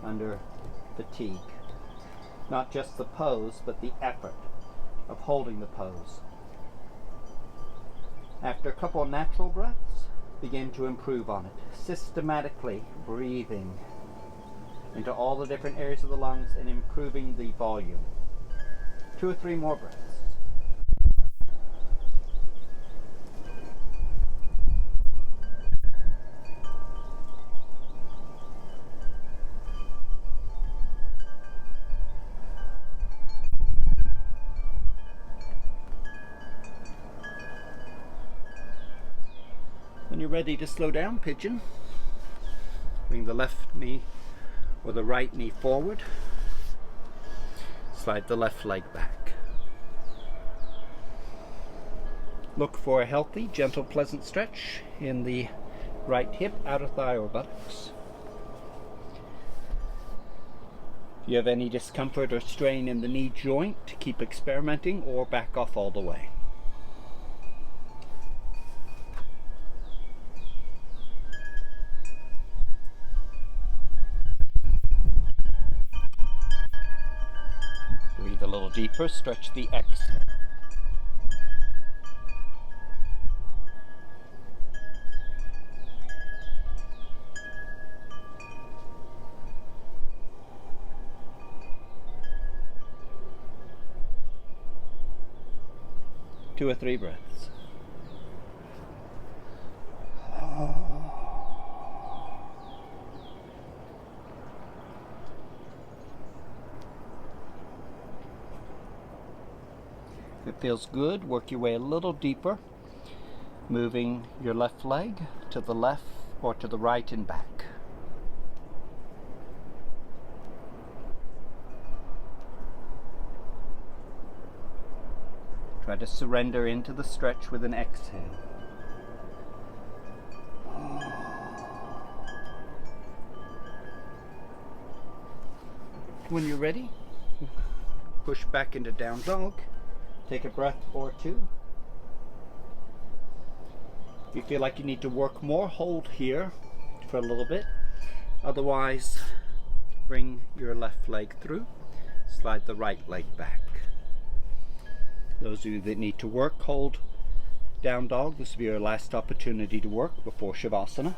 A: under fatigue. Not just the pose, but the effort of holding the pose. After a couple of natural breaths, begin to improve on it. Systematically breathing into all the different areas of the lungs and improving the volume. 2 or 3 more breaths. When you're ready to slow down, pigeon. Bring the left knee or the right knee forward. Slide the left leg back. Look for a healthy, gentle, pleasant stretch in the right hip, outer thigh, or buttocks. If you have any discomfort or strain in the knee joint, keep experimenting or back off all the way. Breathe a little deeper, stretch the exhale. Two or three breaths. If it feels good, work your way a little deeper, moving your left leg to the left or to the right and back. Try to surrender into the stretch with an exhale. When you're ready, push back into down dog. Take a breath or two. If you feel like you need to work more, hold here for a little bit. Otherwise, bring your left leg through. Slide the right leg back. Those of you that need to work, hold down dog. This will be your last opportunity to work before shavasana.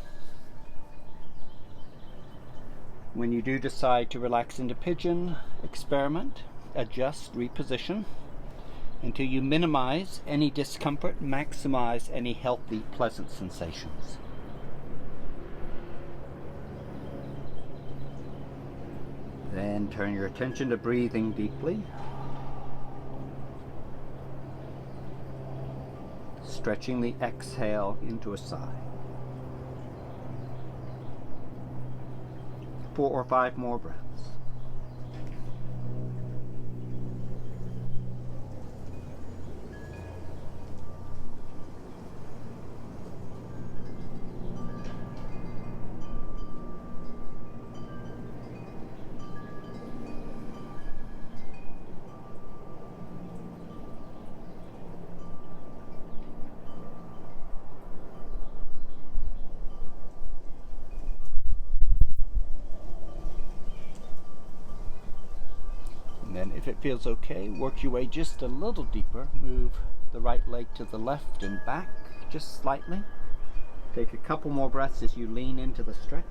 A: When you do decide to relax into pigeon, experiment, adjust, reposition until you minimize any discomfort, maximize any healthy, pleasant sensations. Then turn your attention to breathing deeply. Stretching the exhale into a sigh. 4 or 5 more breaths. And if it feels okay, work your way just a little deeper. Move the right leg to the left and back just slightly. Take a couple more breaths as you lean into the stretch.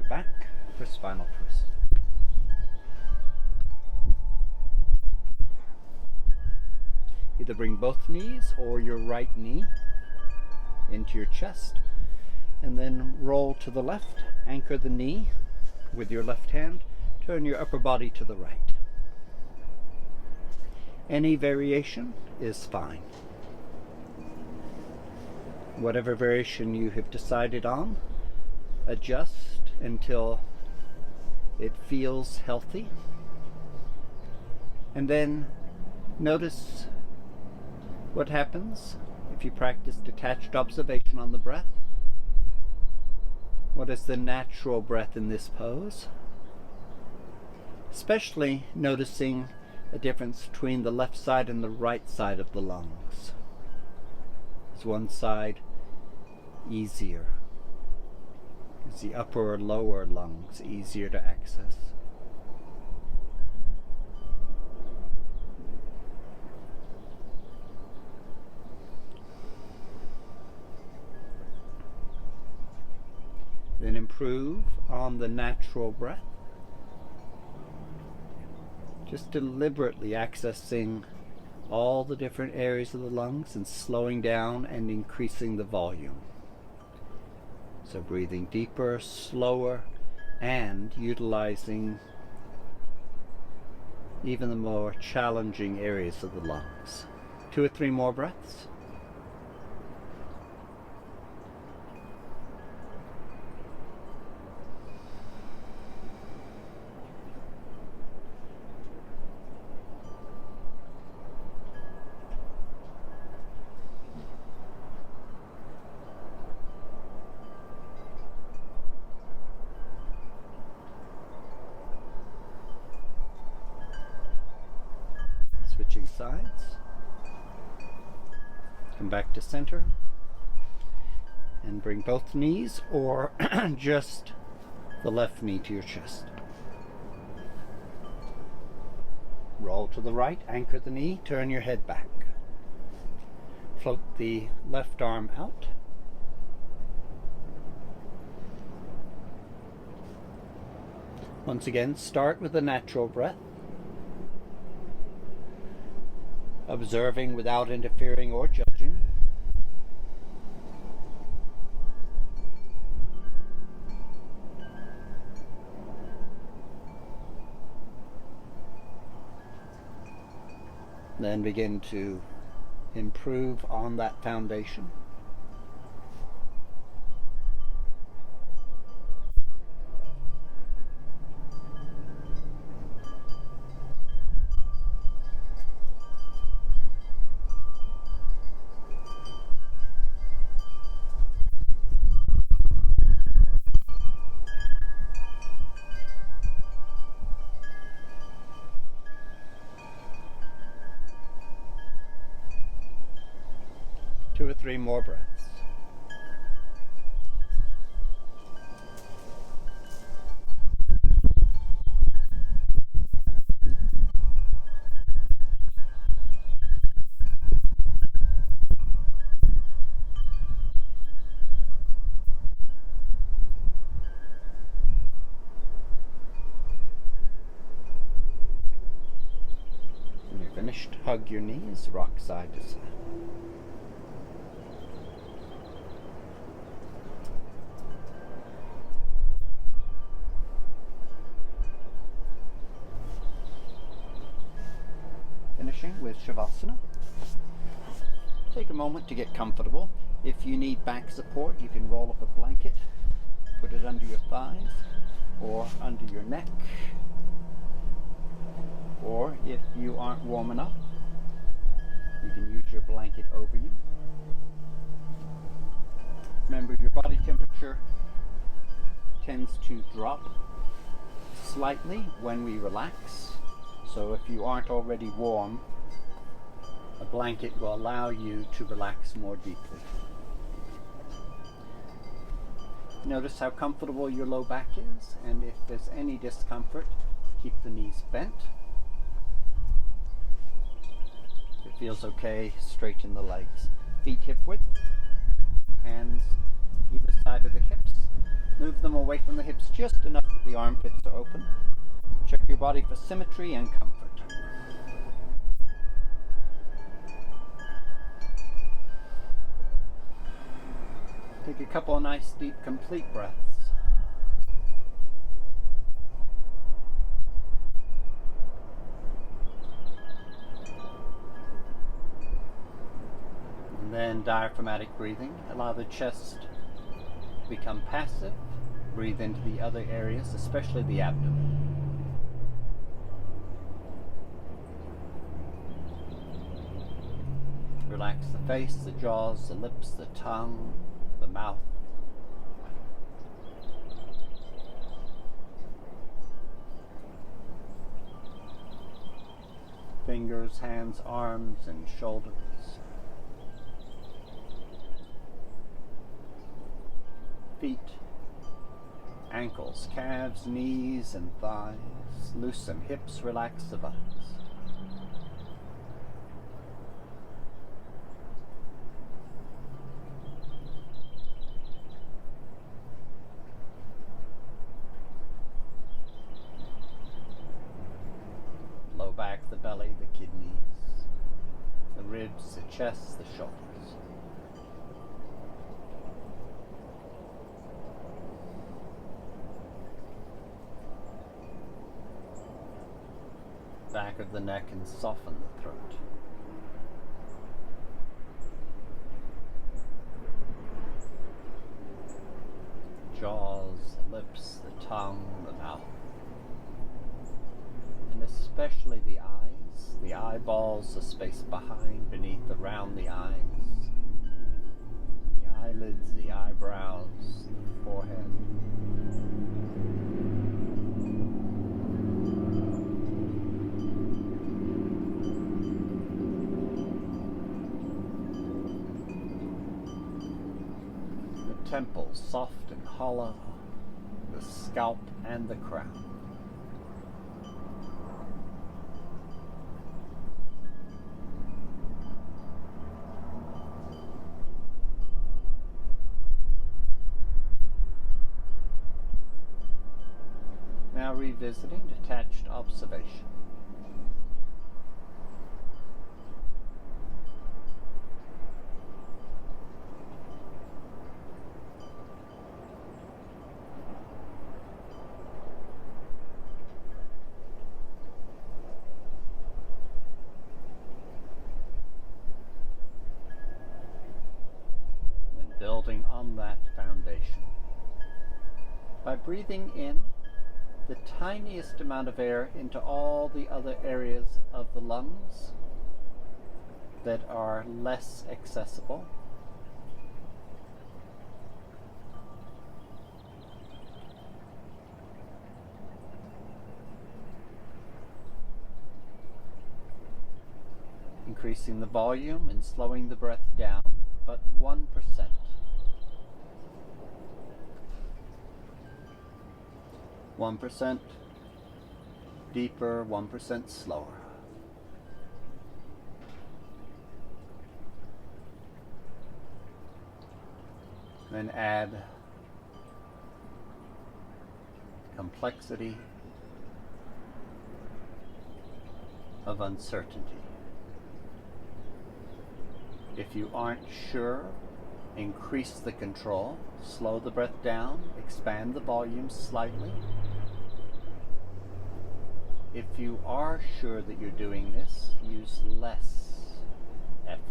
A: Back for spinal twist. Either bring both knees or your right knee into your chest, and then roll to the left. Anchor the knee with your left hand. Turn your upper body to the right. Any variation is fine. Whatever variation you have decided on, adjust until it feels healthy. And then notice what happens if you practice detached observation on the breath. What is the natural breath in this pose? Especially noticing a difference between the left side and the right side of the lungs. Is one side easier? Is the upper or lower lungs easier to access? Then improve on the natural breath. Just deliberately accessing all the different areas of the lungs and slowing down and increasing the volume. So breathing deeper, slower, and utilizing even the more challenging areas of the lungs. 2 or 3 more breaths. Switching sides. Come back to center and bring both knees or just the left knee to your chest. Roll to the right, anchor the knee, turn your head back. Float the left arm out. Once again, start with a natural breath. Observing without interfering or judging. Then begin to improve on that foundation. Two or three more breaths. When you're finished, hug your knees, rock side to side. Finishing with shavasana. Take a moment to get comfortable. If you need back support, you can roll up a blanket, put it under your thighs or under your neck. Or if you aren't warm enough, you can use your blanket over you. Remember, your body temperature tends to drop slightly when we relax. So if you aren't already warm, a blanket will allow you to relax more deeply. Notice how comfortable your low back is, and if there's any discomfort, keep the knees bent. If it feels okay, straighten the legs. Feet hip width, hands either side of the hips. Move them away from the hips just enough that the armpits are open. Check your body for symmetry and comfort. Take a couple of nice, deep, complete breaths. And then diaphragmatic breathing. Allow the chest to become passive. Breathe into the other areas, especially the abdomen. Relax the face, the jaws, the lips, the tongue, the mouth. Fingers, hands, arms, and shoulders. Feet, ankles, calves, knees, and thighs. Loosen hips, relax the buttocks. Low back, the belly, the kidneys, the ribs, the chest, the shoulders. Back of the neck and soften the throat. Jaws, the lips, the tongue, the mouth. And especially the eyes, the eyeballs, the space behind, beneath, around the eyes, the eyelids, the eyebrows, the forehead. The temples, soft and hollow, the scalp and the crown. Now revisiting detached observation. And building on that foundation by breathing in the tiniest amount of air into all the other areas of the lungs that are less accessible. Increasing the volume and slowing the breath down, but 1%. 1% deeper, 1% slower. Then add complexity of uncertainty. If you aren't sure, increase the control, slow the breath down, expand the volume slightly. If you are sure that you're doing this, use less effort.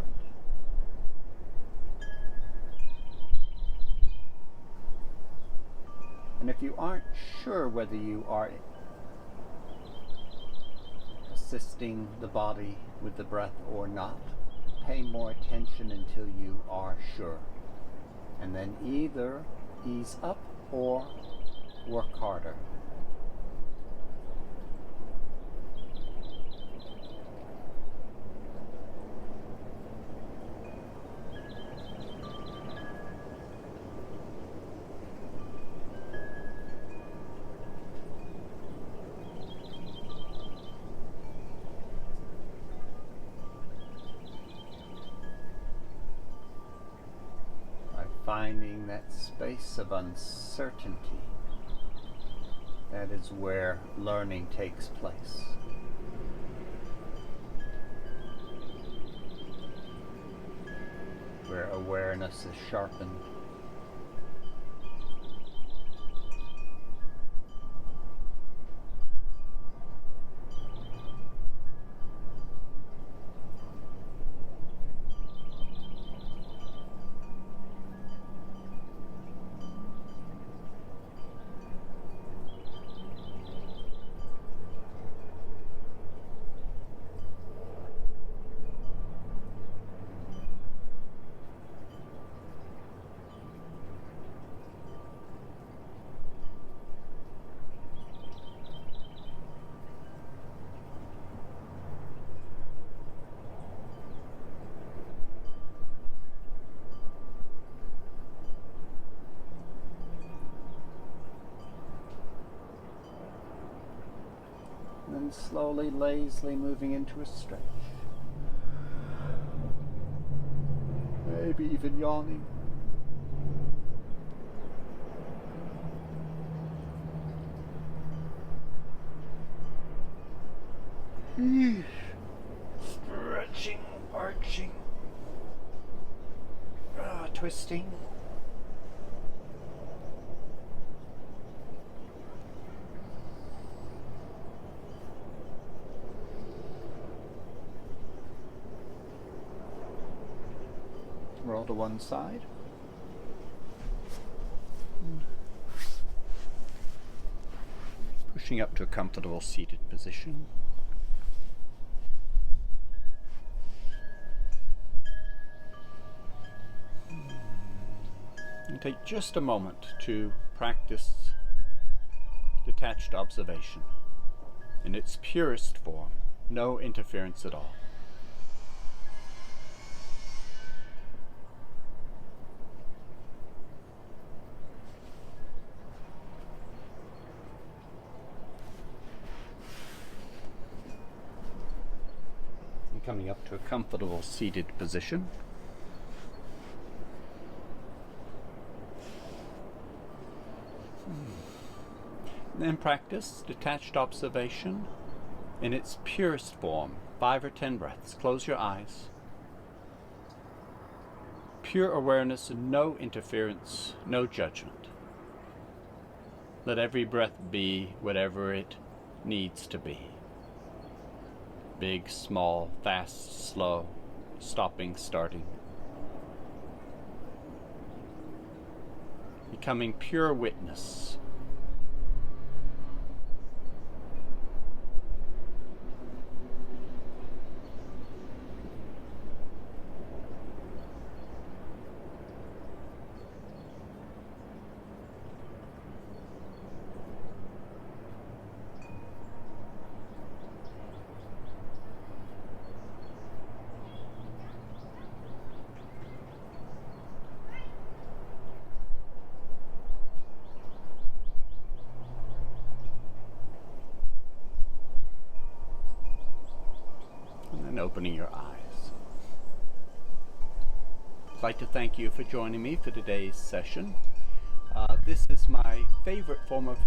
A: And if you aren't sure whether you are assisting the body with the breath or not, pay more attention until you are sure. And then either ease up or work harder. Finding that space of uncertainty, that is where learning takes place. Where awareness is sharpened, and slowly, lazily moving into a stretch. Maybe even yawning. Stretching, arching, twisting. Roll to one side. Pushing up to a comfortable seated position. And take just a moment to practice detached observation in its purest form, no interference at all. And coming up to a comfortable seated position. Then practice detached observation in its purest form, 5 or 10 breaths. Close your eyes. Pure awareness, no interference, no judgment. Let every breath be whatever it needs to be. Big, small, fast, slow, stopping, starting. Becoming pure witness. And opening your eyes. I'd like to thank you for joining me for today's session. This is my favorite form of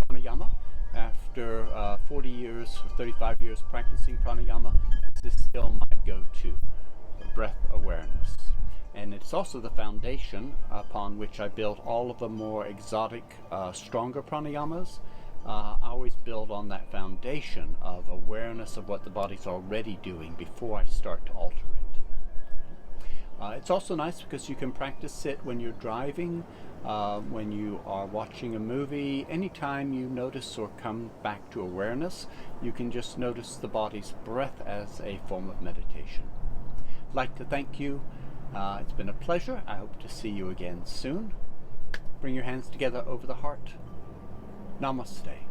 A: pranayama. After 40 years, 35 years practicing pranayama, this is still my go-to, breath awareness. And it's also the foundation upon which I build all of the more exotic, stronger pranayamas. I always build on that foundation of awareness of what the body's already doing before I start to alter it. It's also nice because you can practice it when you're driving, when you are watching a movie. Anytime you notice or come back to awareness, you can just notice the body's breath as a form of meditation. I'd like to thank you. It's been a pleasure. I hope to see you again soon. Bring your hands together over the heart. Namaste.